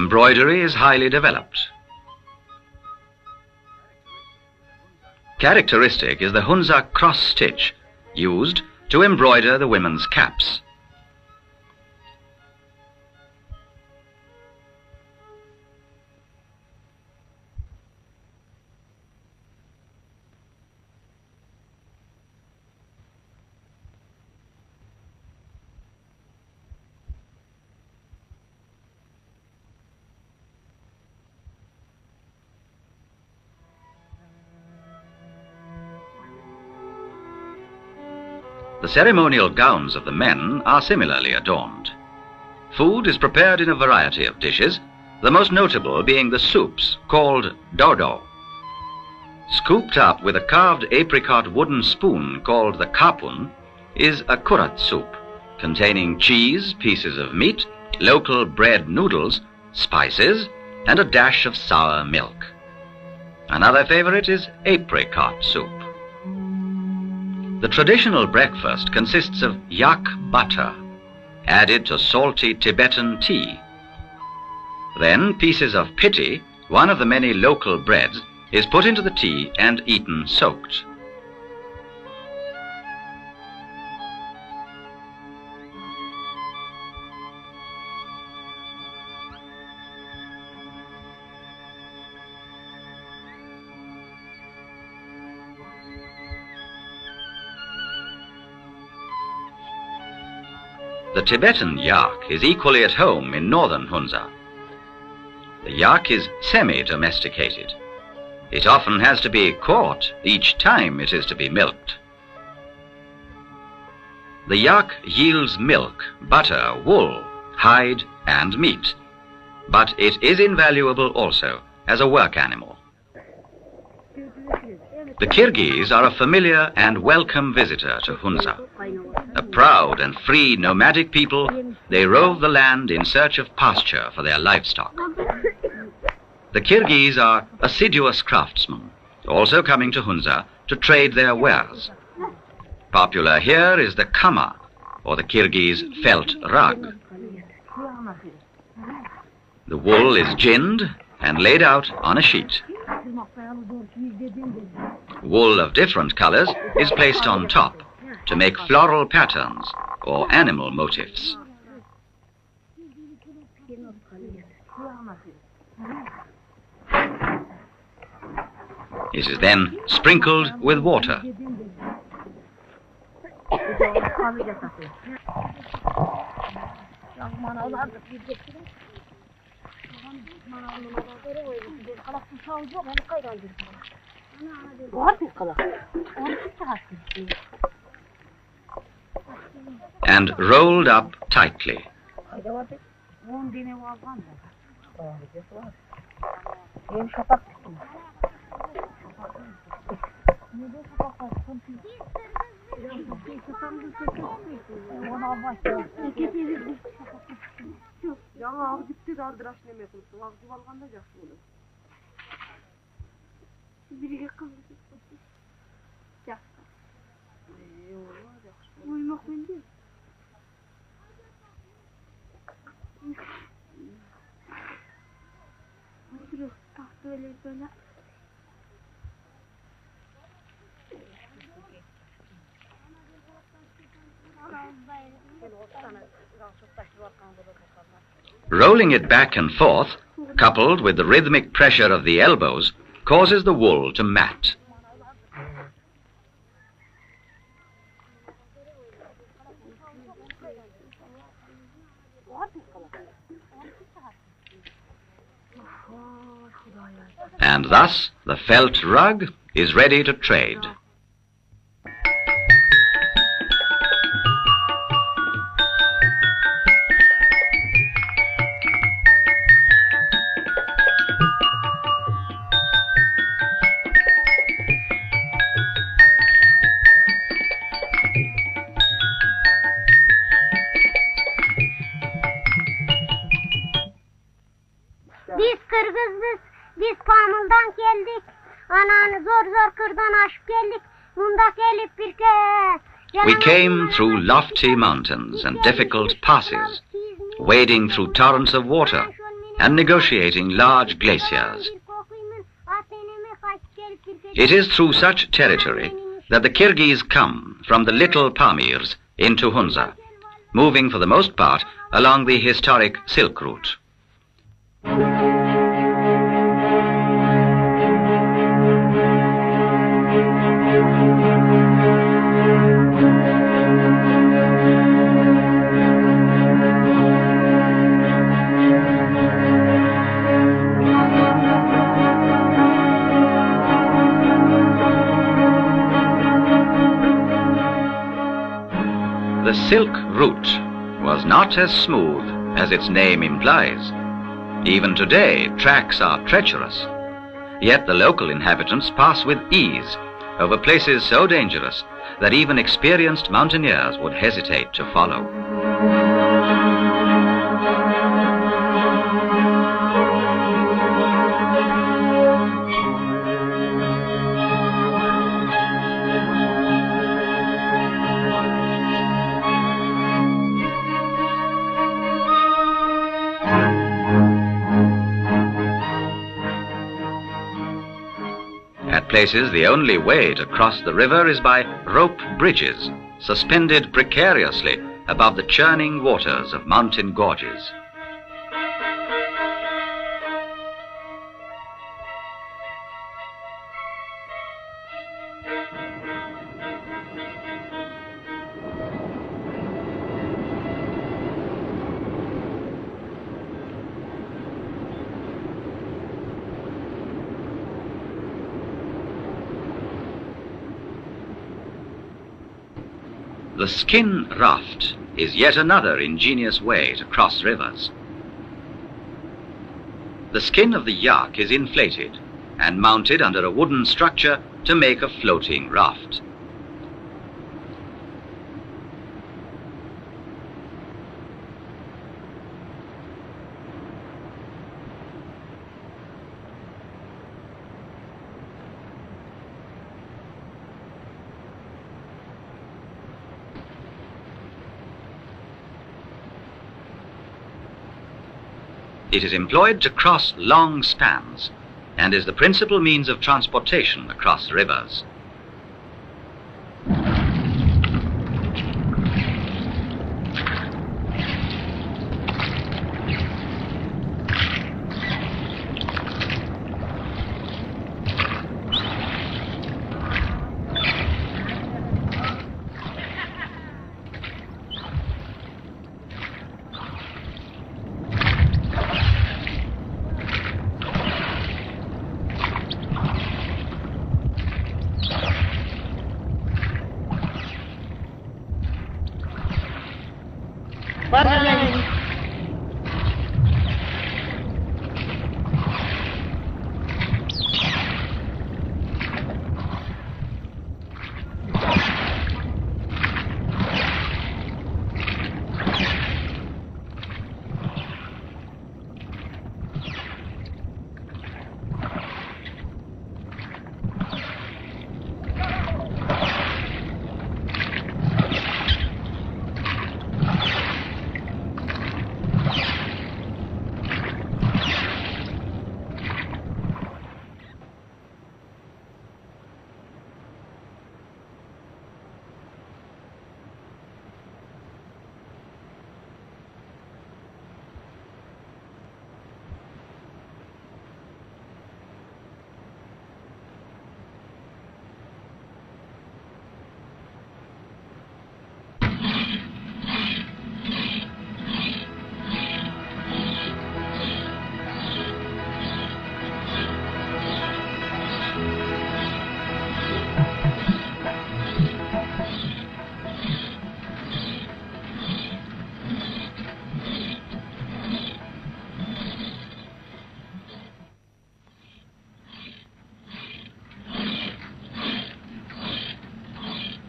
Embroidery is highly developed. Characteristic is the Hunza cross-stitch used to embroider the women's caps. The ceremonial gowns of the men are similarly adorned. Food is prepared in a variety of dishes, the most notable being the soups called dodo. Scooped up with a carved apricot wooden spoon called the kapun is a kurat soup containing cheese, pieces of meat, local bread noodles, spices, and a dash of sour milk. Another favorite is apricot soup. The traditional breakfast consists of yak butter, added to salty Tibetan tea. Then pieces of pitti, one of the many local breads, is put into the tea and eaten soaked. The Tibetan yak is equally at home in northern Hunza. The yak is semi-domesticated. It often has to be caught each time it is to be milked. The yak yields milk, butter, wool, hide, and meat, but it is invaluable also as a work animal. The Kyrgyz are a familiar and welcome visitor to Hunza. A proud and free nomadic people, they rove the land in search of pasture for their livestock. The Kyrgyz are assiduous craftsmen, also coming to Hunza to trade their wares. Popular here is the kama, or the Kyrgyz felt rug. The wool is ginned and laid out on a sheet. Wool of different colors is placed on top to make floral patterns or animal motifs. It is then sprinkled with water. And rolled up tightly. Rolling it back and forth, coupled with the rhythmic pressure of the elbows, causes the wool to mat. And thus the felt rug is ready to trade. Biz Kırgızız, biz Pamul'dan geldik. Ananı zor kırdan aşıp geldik. Bunda gelip bir We came through lofty mountains and difficult passes, wading through torrents of water and negotiating large glaciers. It is through such territory that the Kyrgyz come from the little Pamirs into Hunza, moving for the most part along the historic Silk Route. The Silk Route was not as smooth as its name implies. Even today, tracks are treacherous. Yet the local inhabitants pass with ease over places so dangerous that even experienced mountaineers would hesitate to follow. At places, the only way to cross the river is by rope bridges, suspended precariously above the churning waters of mountain gorges. The skin raft is yet another ingenious way to cross rivers. The skin of the yak is inflated and mounted under a wooden structure to make a floating raft. It is employed to cross long spans and is the principal means of transportation across rivers.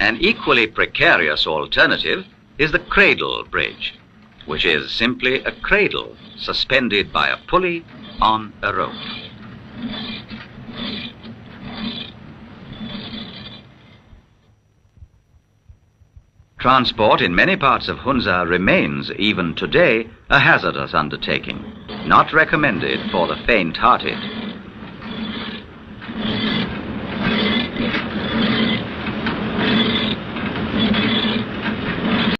An equally precarious alternative is the cradle bridge, which is simply a cradle suspended by a pulley on a rope. Transport in many parts of Hunza remains, even today, a hazardous undertaking, not recommended for the faint-hearted.